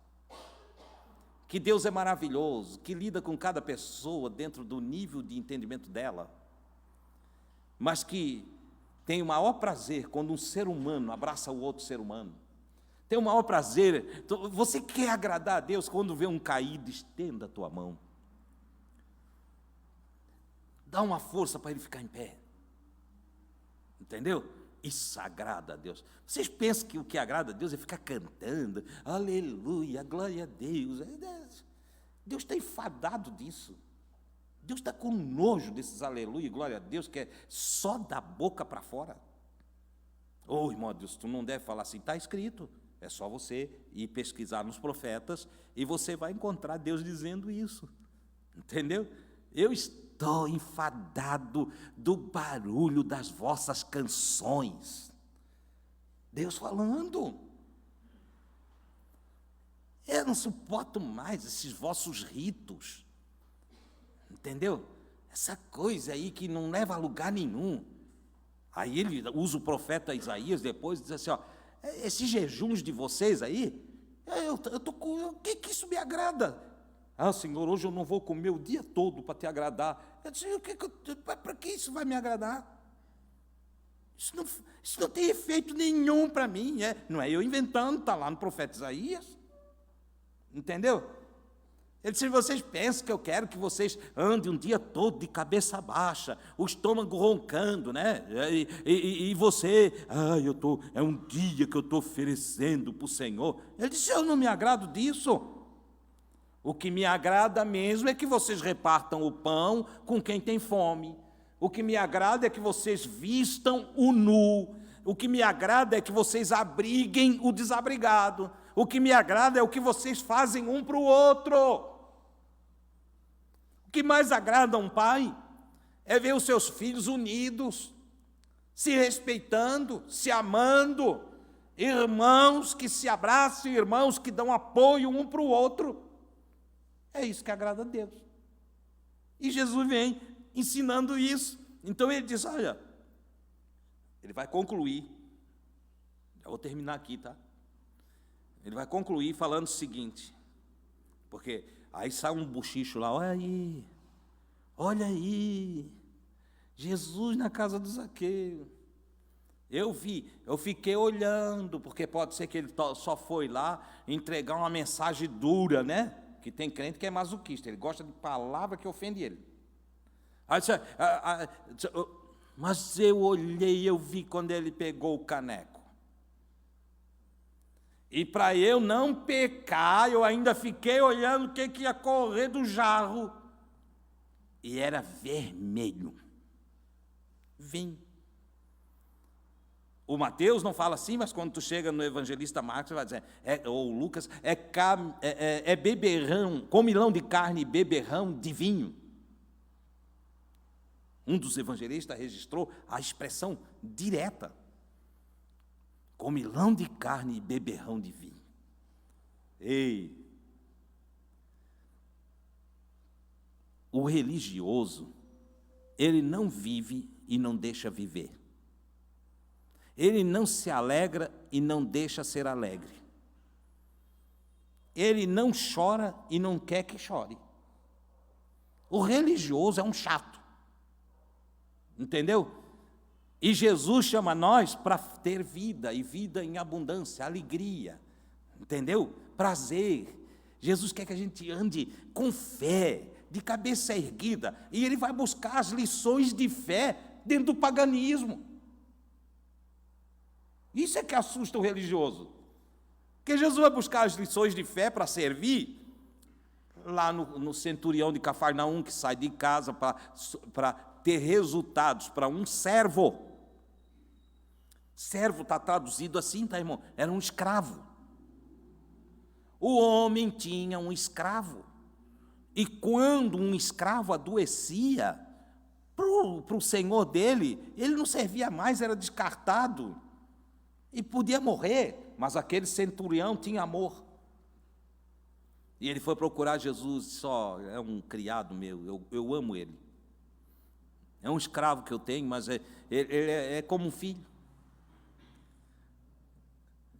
Que Deus é maravilhoso, que lida com cada pessoa dentro do nível de entendimento dela, mas que tem o maior prazer quando um ser humano abraça o outro ser humano. Tem o maior prazer. Você quer agradar a Deus quando vê um caído, estenda a tua mão. Dá uma força para ele ficar em pé. Entendeu? Isso agrada a Deus. Vocês pensam que o que agrada a Deus é ficar cantando, aleluia, glória a Deus. Deus está enfadado disso. Deus está com nojo desses aleluia e glória a Deus, que é só da boca para fora. Irmão Deus, tu não deve falar assim, está escrito. É só você ir pesquisar nos profetas e você vai encontrar Deus dizendo isso. Entendeu? Eu estou enfadado do barulho das vossas canções. Deus falando. Eu não suporto mais esses vossos ritos. Entendeu? Essa coisa aí que não leva a lugar nenhum. Aí ele usa o profeta Isaías depois e diz assim, esses jejuns de vocês aí, eu estou com... O que isso me agrada? Senhor, hoje eu não vou comer o dia todo para te agradar. Eu disse, para que isso vai me agradar? Isso não tem efeito nenhum para mim. Não é eu inventando, está lá no profeta Isaías. Entendeu? Ele disse, vocês pensam que eu quero que vocês andem um dia todo de cabeça baixa, o estômago roncando, né? E você, é um dia que eu estou oferecendo para o Senhor. Ele disse, eu não me agrado disso. O que me agrada mesmo é que vocês repartam o pão com quem tem fome. O que me agrada é que vocês vistam o nu. O que me agrada é que vocês abriguem o desabrigado. O que me agrada é o que vocês fazem um para o outro. O que mais agrada a um pai é ver os seus filhos unidos, se respeitando, se amando, irmãos que se abraçam, irmãos que dão apoio um para o outro. É isso que agrada a Deus. E Jesus vem ensinando isso. Então ele diz, olha, ele vai concluir, já vou terminar aqui, tá? Ele vai concluir falando o seguinte, porque aí sai um bochicho lá, olha aí, Jesus na casa do Zaqueu. Eu fiquei olhando, porque pode ser que ele só foi lá entregar uma mensagem dura, né? Que tem crente que é masoquista, ele gosta de palavra que ofende ele. Aí Mas eu olhei, eu vi quando ele pegou o caneco. E para eu não pecar, eu ainda fiquei olhando o que ia correr do jarro. E era vermelho. Vinho. O Mateus não fala assim, mas quando tu chega no evangelista Marcos, vai dizer, ou Lucas, é beberrão, comilão de carne e beberrão de vinho. Um dos evangelistas registrou a expressão direta. Comilão de carne e beberrão de vinho. Ei! O religioso, ele não vive e não deixa viver. Ele não se alegra e não deixa ser alegre. Ele não chora e não quer que chore. O religioso é um chato. Entendeu? E Jesus chama nós para ter vida, e vida em abundância, alegria. Entendeu? Prazer. Jesus quer que a gente ande com fé, de cabeça erguida, e Ele vai buscar as lições de fé dentro do paganismo. Isso é que assusta o religioso. Porque Jesus vai buscar as lições de fé para servir, lá no centurião de Cafarnaum, que sai de casa para ter resultados para um servo. Servo está traduzido assim, tá, irmão? Era um escravo. O homem tinha um escravo. E quando um escravo adoecia, para o senhor dele, ele não servia mais, era descartado. E podia morrer, mas aquele centurião tinha amor. E ele foi procurar Jesus, disse, é um criado meu, eu amo ele. É um escravo que eu tenho, mas ele é como um filho.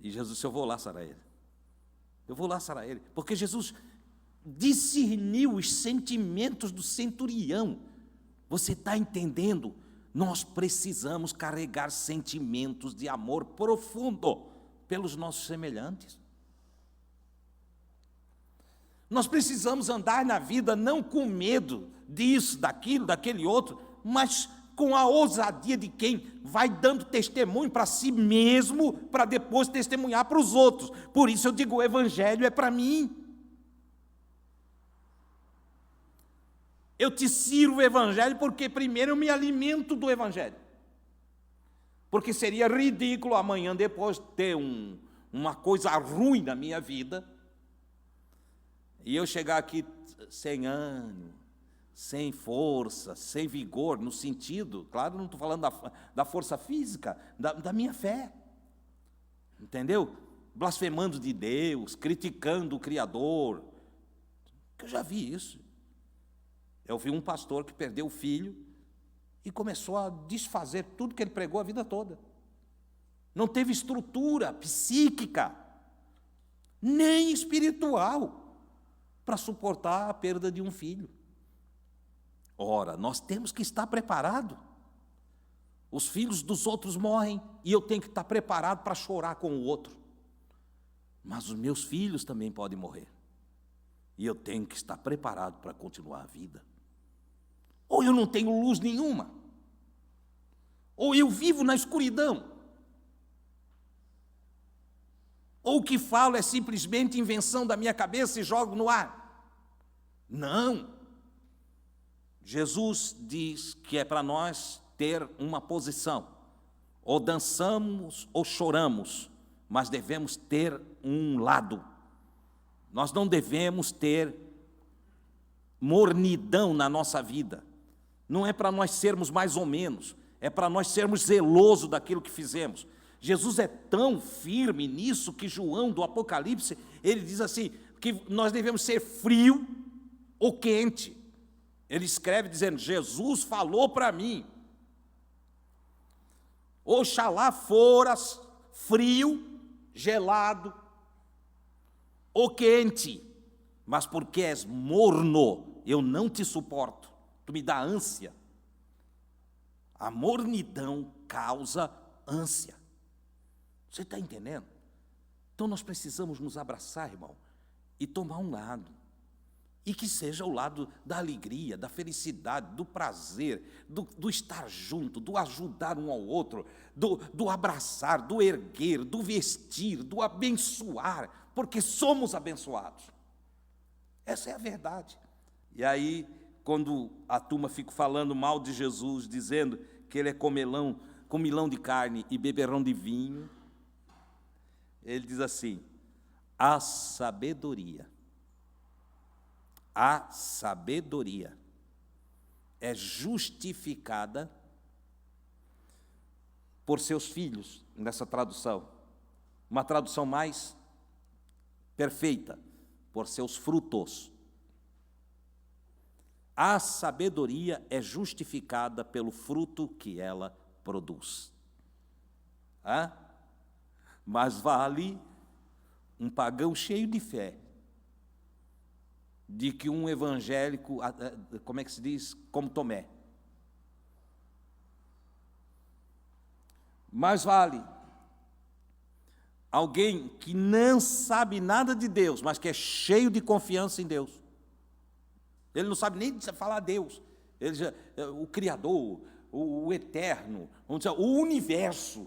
E Jesus disse, eu vou lá sarar ele. Eu vou lá sarar ele. Porque Jesus discerniu os sentimentos do centurião. Você está entendendo? Nós precisamos carregar sentimentos de amor profundo pelos nossos semelhantes. Nós precisamos andar na vida não com medo disso, daquilo, daquele outro, mas com a ousadia de quem vai dando testemunho para si mesmo, para depois testemunhar para os outros. Por isso eu digo, o Evangelho é para mim. Eu te sirvo o Evangelho porque primeiro eu me alimento do Evangelho. Porque seria ridículo amanhã depois ter uma coisa ruim na minha vida e eu chegar aqui sem ânimo, sem força, sem vigor, no sentido, claro, não estou falando da força física, da minha fé. Entendeu? Blasfemando de Deus, criticando o Criador. Eu já vi isso. Eu vi um pastor que perdeu o filho e começou a desfazer tudo que ele pregou a vida toda. Não teve estrutura psíquica, nem espiritual, para suportar a perda de um filho. Ora, nós temos que estar preparados. Os filhos dos outros morrem e eu tenho que estar preparado para chorar com o outro. Mas os meus filhos também podem morrer. E eu tenho que estar preparado para continuar a vida. Ou eu não tenho luz nenhuma, ou eu vivo na escuridão, ou o que falo é simplesmente invenção da minha cabeça e jogo no ar. Não. Jesus diz que é para nós ter uma posição, ou dançamos ou choramos, mas devemos ter um lado. Nós não devemos ter mornidão na nossa vida. Não é para nós sermos mais ou menos, é para nós sermos zelosos daquilo que fizemos. Jesus é tão firme nisso que João do Apocalipse, ele diz assim, que nós devemos ser frio ou quente. Ele escreve dizendo, Jesus falou para mim, oxalá foras frio, gelado ou quente, mas porque és morno, eu não te suporto. Tu me dá ânsia. A mornidão causa ânsia. Você está entendendo? Então nós precisamos nos abraçar, irmão, e tomar um lado. E que seja o lado da alegria, da felicidade, do prazer, do estar junto, do ajudar um ao outro, do abraçar, do erguer, do vestir, do abençoar, porque somos abençoados. Essa é a verdade. E aí, quando a turma fica falando mal de Jesus, dizendo que ele é comilão de carne e beberrão de vinho, ele diz assim: a sabedoria é justificada por seus filhos, nessa tradução. Uma tradução mais perfeita, por seus frutos. A sabedoria é justificada pelo fruto que ela produz. Mas vale um pagão cheio de fé de que um evangélico, como é que se diz? Como Tomé. Mais vale alguém que não sabe nada de Deus, mas que é cheio de confiança em Deus. Ele não sabe nem falar Deus. O Criador, o Eterno, vamos dizer, o Universo,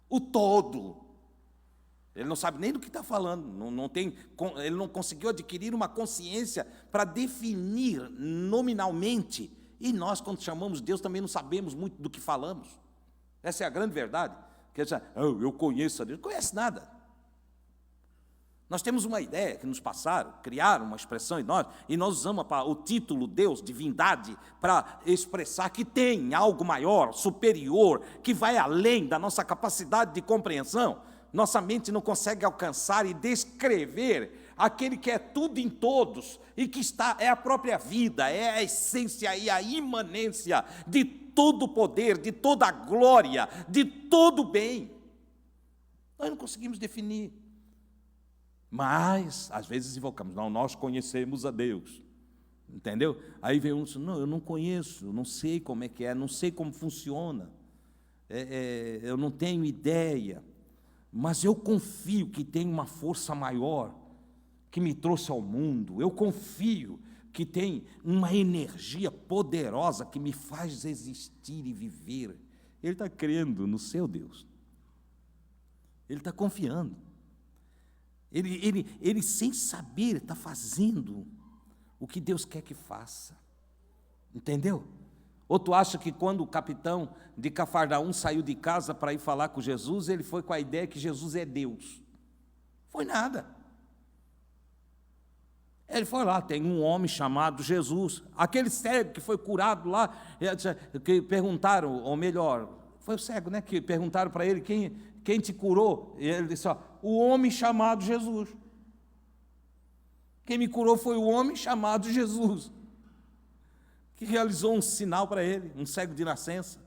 o Todo. Ele não sabe nem do que está falando, ele não conseguiu adquirir uma consciência para definir nominalmente. E nós, quando chamamos Deus, também não sabemos muito do que falamos. Essa é a grande verdade. Quer dizer, eu conheço a Deus. Não conhece nada. Nós temos uma ideia que nos passaram, criaram uma expressão em nós, e nós usamos o título Deus, divindade, para expressar que tem algo maior, superior, que vai além da nossa capacidade de compreensão. Nossa mente não consegue alcançar e descrever aquele que é tudo em todos e que é a própria vida, é a essência e a imanência de todo o poder, de toda a glória, de todo o bem. Nós não conseguimos definir. Mas, às vezes, invocamos, não, nós conhecemos a Deus. Entendeu? Aí vem um, não, eu não conheço, eu não sei como é que é, não sei como funciona, eu não tenho ideia. Mas eu confio que tem uma força maior que me trouxe ao mundo. Eu confio que tem uma energia poderosa que me faz existir e viver. Ele está crendo no seu Deus. Ele está confiando. Ele sem saber, está fazendo o que Deus quer que faça. Entendeu? Ou tu acha que quando o capitão de Cafarnaum saiu de casa para ir falar com Jesus, ele foi com a ideia que Jesus é Deus? Foi nada. Ele foi lá, tem um homem chamado Jesus, aquele cego que foi curado lá, que perguntaram, ou melhor, foi o cego, né? Que perguntaram para ele, quem te curou? E ele disse, o homem chamado Jesus. Quem me curou foi o homem chamado Jesus, que realizou um sinal para ele, um cego de nascença.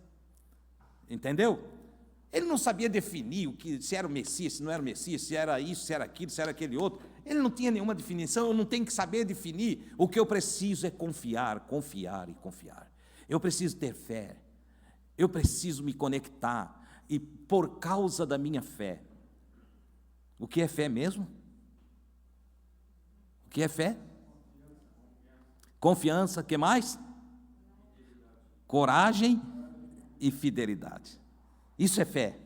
Entendeu? Ele não sabia definir se era o Messias, se não era o Messias, se era isso, se era aquilo, se era aquele outro. Ele não tinha nenhuma definição, eu não tenho que saber definir. O que eu preciso é confiar, confiar e confiar. Eu preciso ter fé, eu preciso me conectar, e por causa da minha fé. O que é fé mesmo? O que é fé? Confiança, o que mais? Coragem e fidelidade. Isso é fé.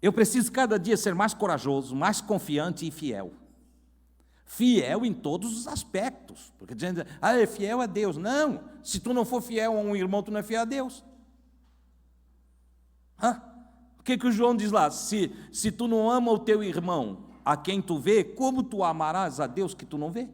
Eu preciso cada dia ser mais corajoso, mais confiante e fiel. Fiel em todos os aspectos. Porque dizendo, é fiel a Deus. Não, se tu não for fiel a um irmão, tu não é fiel a Deus. O que o João diz lá? Se tu não ama o teu irmão, a quem tu vê, como tu amarás a Deus que tu não vê?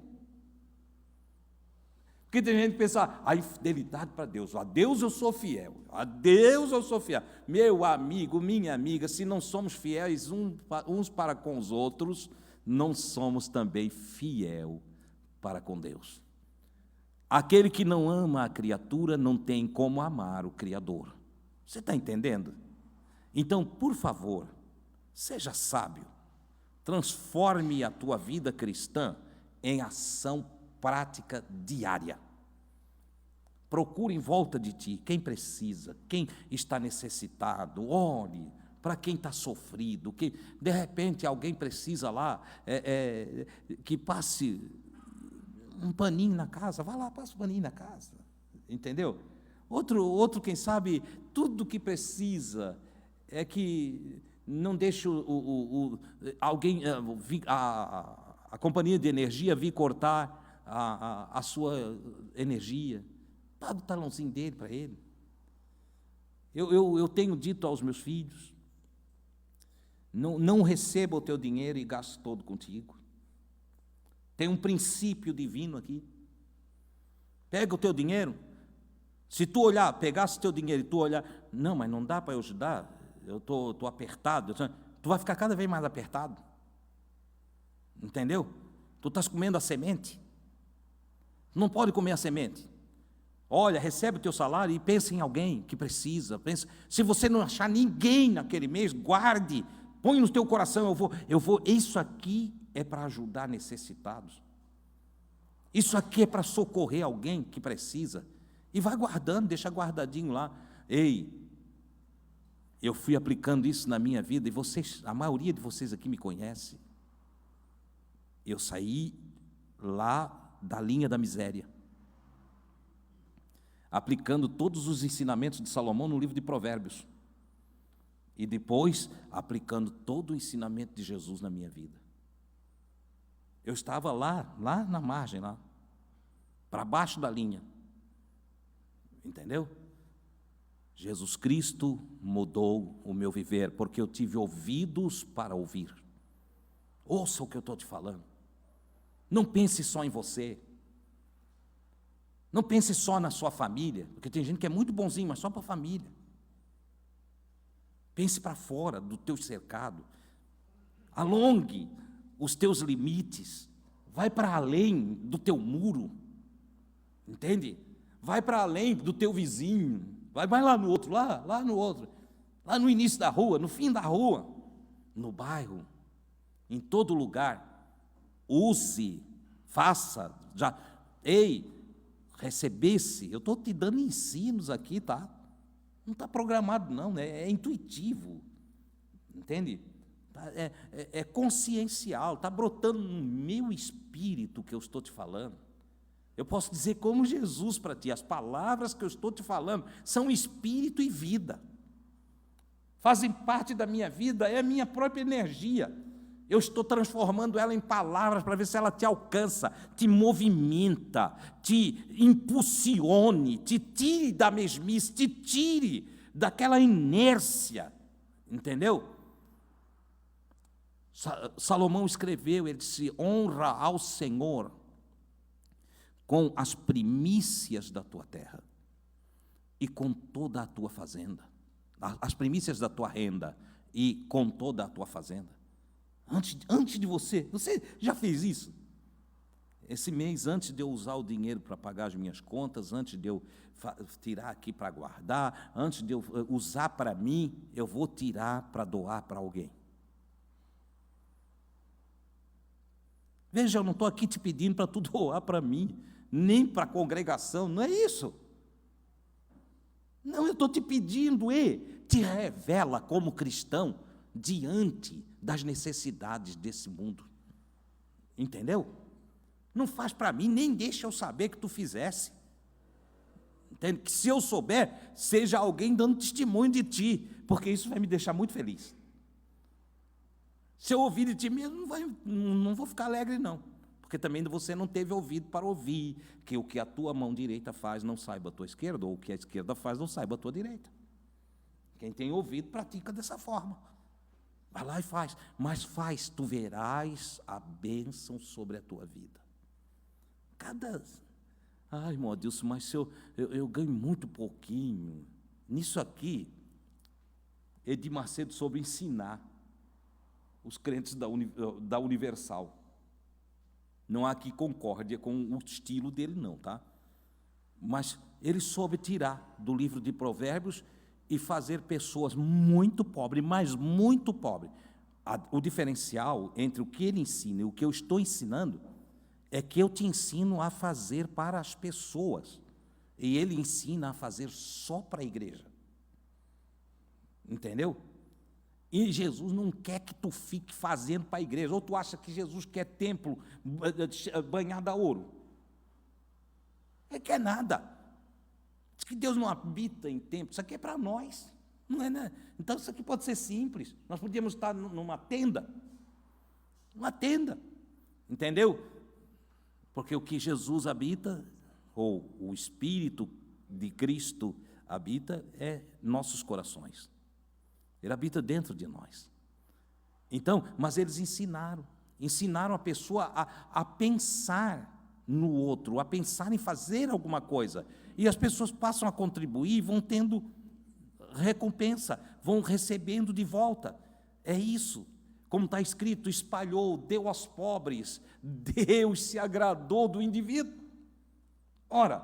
Porque tem gente que pensa, a infidelidade para Deus, a Deus eu sou fiel, a Deus eu sou fiel. Meu amigo, minha amiga, se não somos fiéis uns para com os outros, não somos também fiel para com Deus. Aquele que não ama a criatura não tem como amar o Criador. Você está entendendo? Então, por favor, seja sábio, transforme a tua vida cristã em ação prática diária. Procure em volta de ti quem precisa, quem está necessitado, ore para quem está sofrido, que de repente alguém precisa lá, que passe um paninho na casa, vai lá, passa um paninho na casa, entendeu? Outro, quem sabe, tudo que precisa é que não deixe alguém, a companhia de energia vir cortar a sua energia. Paga o talãozinho dele para ele. Eu tenho dito aos meus filhos, não receba o teu dinheiro e gaste todo contigo. Tem um princípio divino aqui. Pega o teu dinheiro. Se tu olhar, pegasse o teu dinheiro e tu olhar, não, mas não dá para eu ajudar, eu estou apertado, tu vai ficar cada vez mais apertado. Entendeu? Tu estás comendo a semente. Não pode comer a semente. Olha, recebe o teu salário e pensa em alguém que precisa. Pensa, se você não achar ninguém naquele mês, guarde, põe no teu coração, eu vou. Isso aqui é para ajudar necessitados. Isso aqui é para socorrer alguém que precisa. E vai guardando, deixa guardadinho lá. Ei, eu fui aplicando isso na minha vida, e vocês, a maioria de vocês aqui me conhece. Eu saí lá da linha da miséria, aplicando todos os ensinamentos de Salomão no livro de Provérbios, e depois aplicando todo o ensinamento de Jesus na minha vida. Eu estava lá na margem, lá, para baixo da linha, entendeu? Jesus Cristo mudou o meu viver, porque eu tive ouvidos para ouvir. Ouça o que eu estou te falando. Não pense só em você. Não pense só na sua família, porque tem gente que é muito bonzinho, mas só para a família. Pense para fora do teu cercado. Alongue os teus limites. Vai para além do teu muro. Entende? Vai para além do teu vizinho. Vai lá no outro, lá no outro. Lá no início da rua, no fim da rua. No bairro. Em todo lugar. Use, faça. Recebesse. Eu estou te dando ensinos aqui, tá? Não está programado não, né? É intuitivo. Entende? É consciencial. Está brotando no meu espírito que eu estou te falando. Eu posso dizer como Jesus para ti, as palavras que eu estou te falando são espírito e vida. Fazem parte da minha vida, é a minha própria energia. Eu estou transformando ela em palavras para ver se ela te alcança, te movimenta, te impulsione, te tire da mesmice, te tire daquela inércia. Entendeu? Salomão escreveu, ele disse, honra ao Senhor com as primícias da tua terra e com toda a tua fazenda, as primícias da tua renda e com toda a tua fazenda. Antes de você já fez isso? Esse mês, antes de eu usar o dinheiro para pagar as minhas contas, antes de eu tirar aqui para guardar, antes de eu usar para mim, eu vou tirar para doar para alguém. Veja, eu não estou aqui te pedindo para tu doar para mim, nem para a congregação, não é isso. Não, eu estou te pedindo, te revela como cristão diante das necessidades desse mundo. Entendeu? Não faz para mim, nem deixa eu saber que tu fizesse. Entende? Que se eu souber, seja alguém dando testemunho de ti, porque isso vai me deixar muito feliz. Se eu ouvir de ti mesmo, não vou ficar alegre não, porque também você não teve ouvido para ouvir que o que a tua mão direita faz não saiba a tua esquerda, ou o que a esquerda faz não saiba a tua direita. Quem tem ouvido pratica dessa forma. Vai lá e faz, mas faz, tu verás a bênção sobre a tua vida. Ai, irmão Adilson, mas se eu ganho muito pouquinho. Nisso aqui, Edir Macedo soube ensinar os crentes da Universal. Não há aqui concórdia com o estilo dele não, tá? Mas ele soube tirar do livro de Provérbios e fazer pessoas muito pobres, mas muito pobres. O diferencial entre o que ele ensina e o que eu estou ensinando é que eu te ensino a fazer para as pessoas, e ele ensina a fazer só para a igreja. Entendeu? E Jesus não quer que tu fique fazendo para a igreja. Ou tu acha que Jesus quer templo banhado a ouro? Ele quer nada. Diz que Deus não habita em templo, isso aqui é para nós. Não é, né? Então isso aqui pode ser simples. Nós podíamos estar numa tenda. Uma tenda. Entendeu? Porque o que Jesus habita, ou o Espírito de Cristo habita, é nossos corações. Ele habita dentro de nós. Então, mas eles ensinaram a pessoa a pensar no outro, a pensar em fazer alguma coisa. E as pessoas passam a contribuir, vão tendo recompensa, vão recebendo de volta. É isso. Como está escrito, espalhou, deu aos pobres, Deus se agradou do indivíduo. Ora,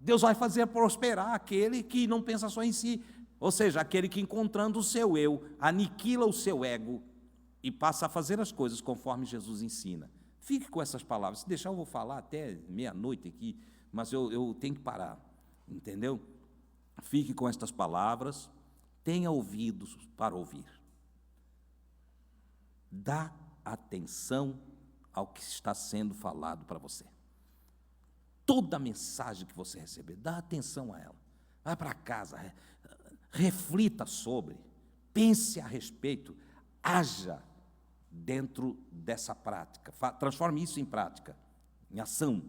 Deus vai fazer prosperar aquele que não pensa só em si, ou seja, aquele que, encontrando o seu eu, aniquila o seu ego e passa a fazer as coisas conforme Jesus ensina. Fique com essas palavras. Se deixar, eu vou falar até meia-noite aqui, mas eu tenho que parar, entendeu? Fique com estas palavras, tenha ouvidos para ouvir. Dá atenção ao que está sendo falado para você. Toda mensagem que você receber, dá atenção a ela. Vai para casa, reflita sobre, pense a respeito, haja dentro dessa prática, transforme isso em prática, em ação,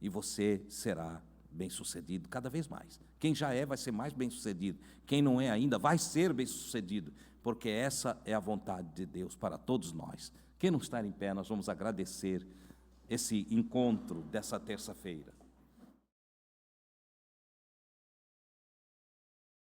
e você será bem-sucedido cada vez mais. Quem já é, vai ser mais bem-sucedido. Quem não é ainda, vai ser bem-sucedido, porque essa é a vontade de Deus para todos nós. Quem não está em pé, nós vamos agradecer esse encontro dessa terça-feira.